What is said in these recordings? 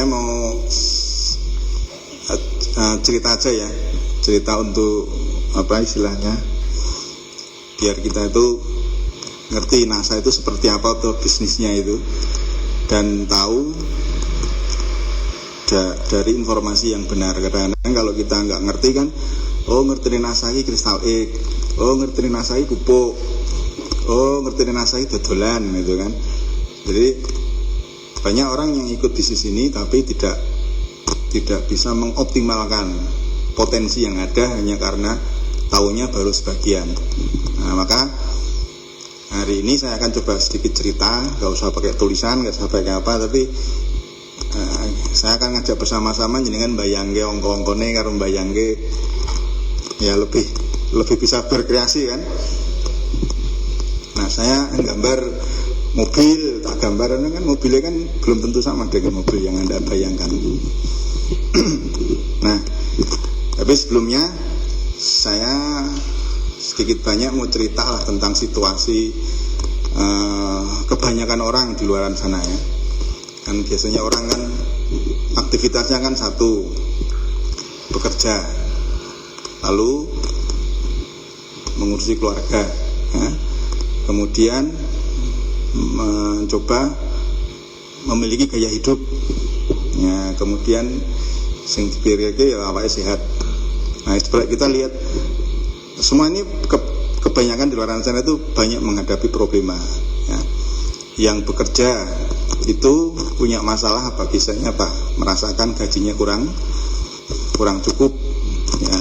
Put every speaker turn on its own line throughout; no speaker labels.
saya mau cerita aja ya, cerita untuk apa istilahnya, biar kita itu ngerti NASA itu seperti apa tuh bisnisnya itu, dan tahu dari informasi yang benar. Kadang-kadang kalau kita nggak ngerti kan, oh ngerti NASA ini kristal egg, oh ngerti NASA ini pupuk, oh ngerti NASA ini dodolan gitu kan. Jadi banyak orang yang ikut bisnis ini tapi tidak bisa mengoptimalkan potensi yang ada hanya karena taunya baru sebagian. Nah, maka hari ini saya akan coba sedikit cerita, gak usah pakai tulisan, gak usah pakai apa, tapi saya akan ngajak bersama-sama jenengan bayangke ongko-ongkone karo bayangke ya lebih bisa berkreasi kan. Nah, saya gambar mobil, tak gambar kan mobilnya kan belum tentu sama dengan mobil yang Anda bayangkan. Nah, tapi sebelumnya saya sedikit banyak mau cerita lah tentang situasi kebanyakan orang di luar sana ya. Kan biasanya orang kan aktivitasnya kan satu, bekerja, lalu mengurusi keluarga ya. Kemudian mencoba memiliki gaya hidup ya, kemudian sing dipikirke ya awake sehat. Nah, setelah kita lihat semua ini kebanyakan di luar sana itu banyak menghadapi problema ya. Yang bekerja itu punya masalah apa, biasanya apa, merasakan gajinya kurang cukup ya,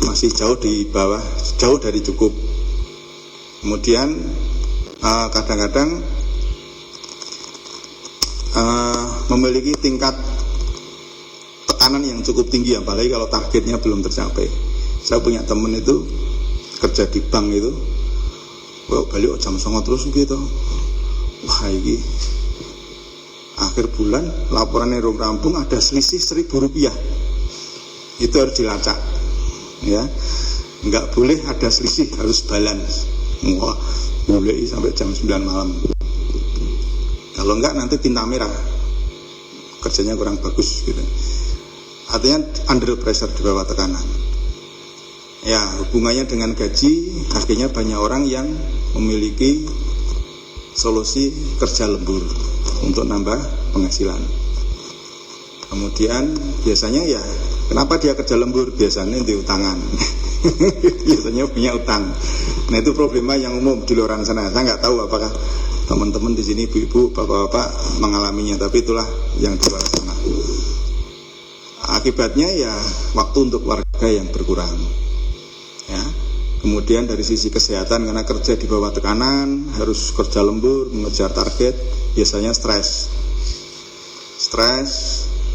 masih jauh dari cukup. Kemudian kadang-kadang memiliki tingkat tekanan yang cukup tinggi, apalagi kalau targetnya belum tercapai. Saya punya temen itu kerja di bank itu, balik jam 09.00 terus gitu. Wah, ini akhir bulan laporannya rampung, ada selisih Rp1.000. Itu harus dilacak ya, nggak boleh ada selisih, harus balance. Wah, boleh sampai jam 9 malam. Kalau enggak nanti tinta merah, kerjanya kurang bagus gitu. Artinya under pressure, di bawah tekanan. Ya, hubungannya dengan gaji, akhirnya banyak orang yang memiliki solusi kerja lembur untuk nambah penghasilan. Kemudian biasanya ya, kenapa dia kerja lembur? Biasanya di utangan. Biasanya punya utang. Nah, itu problema yang umum di luar sana. Saya nggak tahu apakah teman-teman di sini, ibu-ibu, bapak-bapak mengalaminya, tapi itulah yang di luar sana. Akibatnya ya waktu untuk warga yang berkurang. Ya. Kemudian dari sisi kesehatan, karena kerja di bawah tekanan, harus kerja lembur, mengejar target, biasanya stres,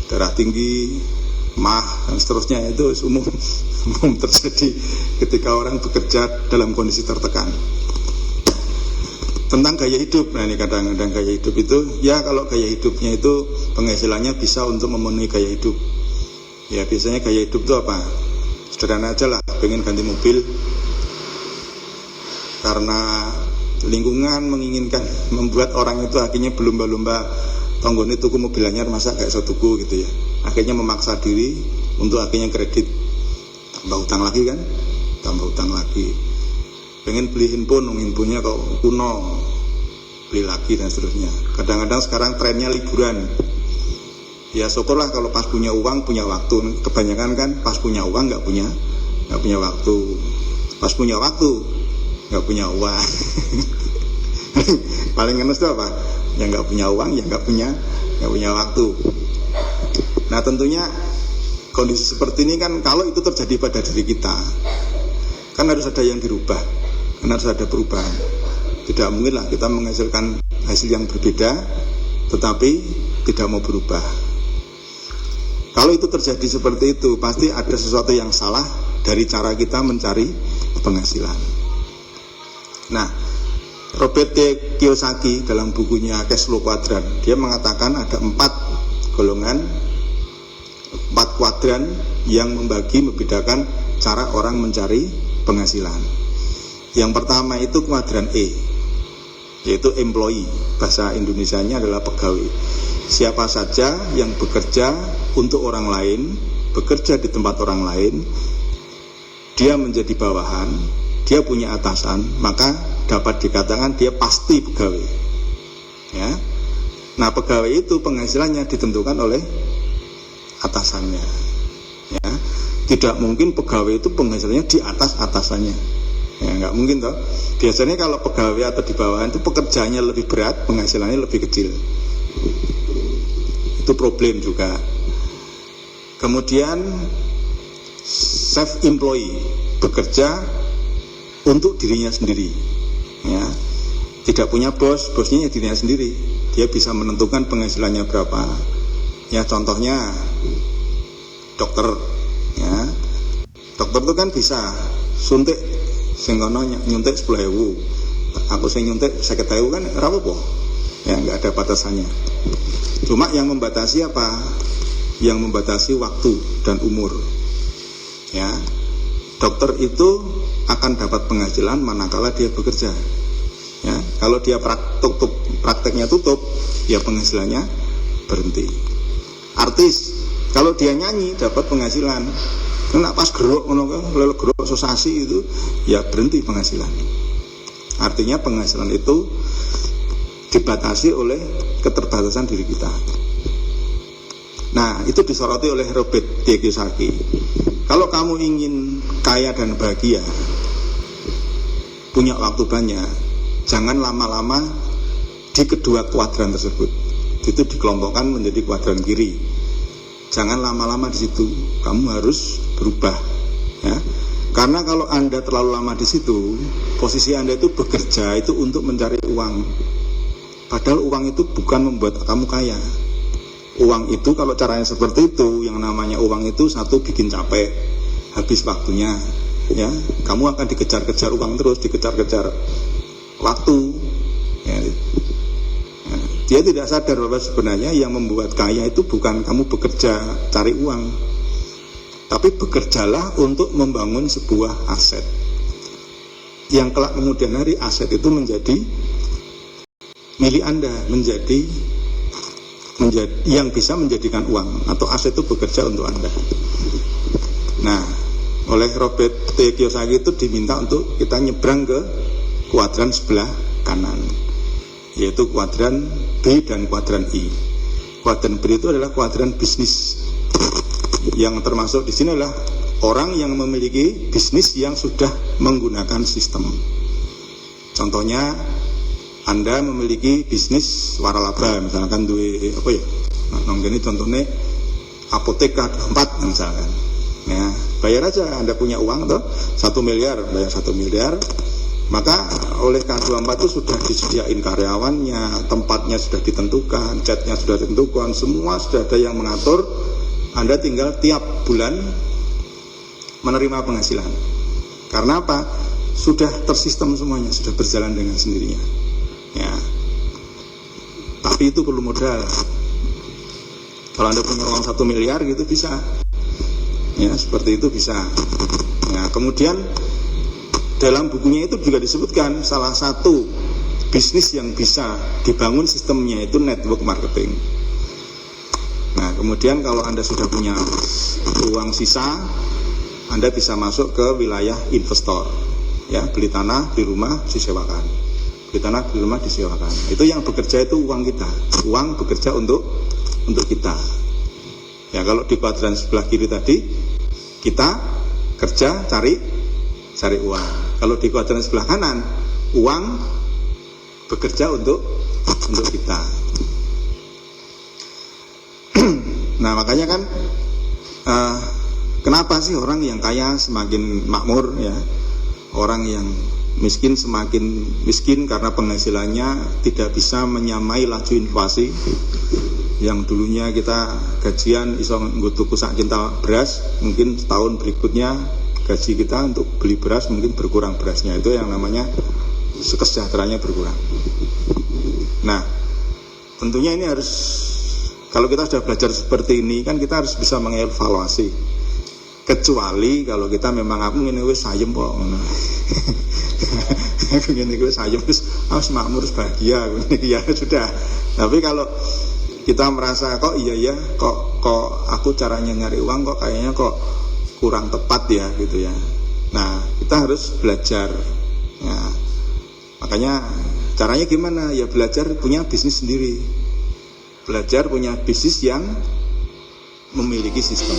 darah tinggi, mah, dan seterusnya. Itu umum terjadi ketika orang bekerja dalam kondisi tertekan. Tentang gaya hidup, nah ini kadang-kadang gaya hidup itu, ya kalau gaya hidupnya itu penghasilannya bisa untuk memenuhi gaya hidup. Ya biasanya gaya hidup itu apa? Sederhana aja lah, pengen ganti mobil karena lingkungan menginginkan, membuat orang itu akhirnya berlomba-lomba tonggone tuku mobil anyar, masa gak iso tuku gitu ya. Akhirnya memaksa diri untuk akhirnya kredit, tambah utang lagi kan, tambah utang lagi. Pengen beli handphonenya kok kuno, beli lagi dan seterusnya. Kadang-kadang sekarang trennya liburan. Ya syukurlah kalau pas punya uang, punya waktu. Kebanyakan kan pas punya uang nggak punya waktu. Pas punya waktu nggak punya uang. Paling ngenes itu apa? Yang nggak punya uang, yang nggak punya waktu. Nah tentunya kondisi seperti ini kan, kalau itu terjadi pada diri kita, kan harus ada yang dirubah, kan harus ada perubahan. Tidak mungkin lah kita menghasilkan hasil yang berbeda tetapi tidak mau berubah. Kalau itu terjadi seperti itu, pasti ada sesuatu yang salah dari cara kita mencari penghasilan. Nah, Robert T. Kiyosaki dalam bukunya Cash Flow Quadrant, dia mengatakan ada 4 kuadran yang membedakan cara orang mencari penghasilan. Yang pertama itu kuadran E, yaitu employee, bahasa Indonesianya adalah pegawai. siapa saja yang bekerja untuk orang lain, bekerja di tempat orang lain, dia menjadi bawahan, dia punya atasan, maka dapat dikatakan dia pasti pegawai. Ya. Nah, pegawai itu penghasilannya ditentukan oleh atasannya. Ya. Tidak mungkin pegawai itu penghasilannya di atas atasannya. Ya, nggak mungkin toh. Biasanya kalau pegawai atau di bawahan itu pekerjaannya lebih berat, penghasilannya lebih kecil. Itu problem juga. Kemudian self employee, bekerja untuk dirinya sendiri. Ya. Tidak punya bos, bosnya ya dirinya sendiri. Dia bisa menentukan penghasilannya berapa. Ya, contohnya dokter. Ya. Dokter itu kan bisa suntik sing kono nyuntik 10.000. Aku sing nyuntik 50.000 kan ora apa-apa. Ya, enggak ada batasannya. Cuma yang membatasi apa? Yang membatasi waktu dan umur. Ya. Dokter itu akan dapat penghasilan manakala dia bekerja. Ya, kalau dia prakteknya tutup, ya penghasilannya berhenti. Artis, kalau dia nyanyi dapat penghasilan. Kena pas gerok lele gerok sosasi itu, ya berhenti penghasilan. Artinya penghasilan itu dibatasi oleh keterbatasan diri kita. Nah, itu disoroti oleh Robert T. Kiyosaki. Kalau kamu ingin kaya dan bahagia, punya waktu banyak, jangan lama-lama di kedua kuadran tersebut. Itu dikelompokkan menjadi kuadran kiri. Jangan lama-lama di situ. Kamu harus berubah. Ya. Karena kalau Anda terlalu lama di situ, posisi Anda itu bekerja itu untuk mencari uang. Padahal uang itu bukan membuat kamu kaya. Uang itu kalau caranya seperti itu, yang namanya uang itu satu bikin capek, habis waktunya. Ya, kamu akan dikejar-kejar uang terus, dikejar-kejar waktu. Ya. Dia tidak sadar bahwa sebenarnya yang membuat kaya itu bukan kamu bekerja cari uang, tapi bekerjalah untuk membangun sebuah aset yang kelak kemudian hari aset itu menjadi milik Anda, menjadi yang bisa menjadikan uang, atau aset itu bekerja untuk Anda. Nah, oleh Robert T. Kiyosaki itu diminta untuk kita nyebrang ke kuadran sebelah kanan, yaitu kuadran B dan kuadran I. Kuadran B itu adalah kuadran bisnis. Yang termasuk di sini adalah orang yang memiliki bisnis yang sudah menggunakan sistem. Contohnya, Anda memiliki bisnis waralaba, misalkan duwe apa ya? Nonggene contohnya apotek K24 misalkan. Ya, bayar aja, Anda punya uang toh 1 miliar, bayar 1 miliar. Maka oleh K24 itu sudah disediain karyawannya, tempatnya sudah ditentukan, catnya sudah ditentukan, semua sudah ada yang mengatur. Anda tinggal tiap bulan menerima penghasilan. Karena apa? Sudah tersistem semuanya, sudah berjalan dengan sendirinya. Ya. Tapi itu perlu modal. Kalau Anda punya uang 1 miliar gitu bisa. Ya, seperti itu bisa. Nah, kemudian dalam bukunya itu juga disebutkan salah satu bisnis yang bisa dibangun sistemnya itu network marketing. Nah, kemudian kalau Anda sudah punya uang sisa, Anda bisa masuk ke wilayah investor. Ya, beli tanah, beli rumah, disewakan. Beli tanah, beli rumah, disewakan. Itu yang bekerja itu uang kita. Uang bekerja untuk kita. Ya, kalau di kuadran sebelah kiri tadi, kita kerja cari uang. Kalau di kuadran sebelah kanan, uang bekerja untuk kita. Nah, makanya kan kenapa sih orang yang kaya semakin makmur, ya? Orang yang miskin semakin miskin karena penghasilannya tidak bisa menyamai laju inflasi. Yang dulunya kita gajian iso nggo tuku sak kintal beras, mungkin setahun berikutnya gaji kita untuk beli beras mungkin berkurang berasnya. Itu yang namanya kesejahteraannya berkurang. Nah, tentunya ini harus, kalau kita sudah belajar seperti ini kan kita harus bisa mengevaluasi. Kecuali kalau kita memang aku ngene wis sayem kok ngono. Aku ngene wis sayem wis makmur bahagia ya sudah. Tapi kalau kita merasa kok iya ya, kok aku caranya nyari uang kok kayaknya kok kurang tepat ya gitu ya. Nah, kita harus belajar. Ya, makanya caranya gimana? Ya belajar punya bisnis sendiri. Belajar punya bisnis yang memiliki sistem.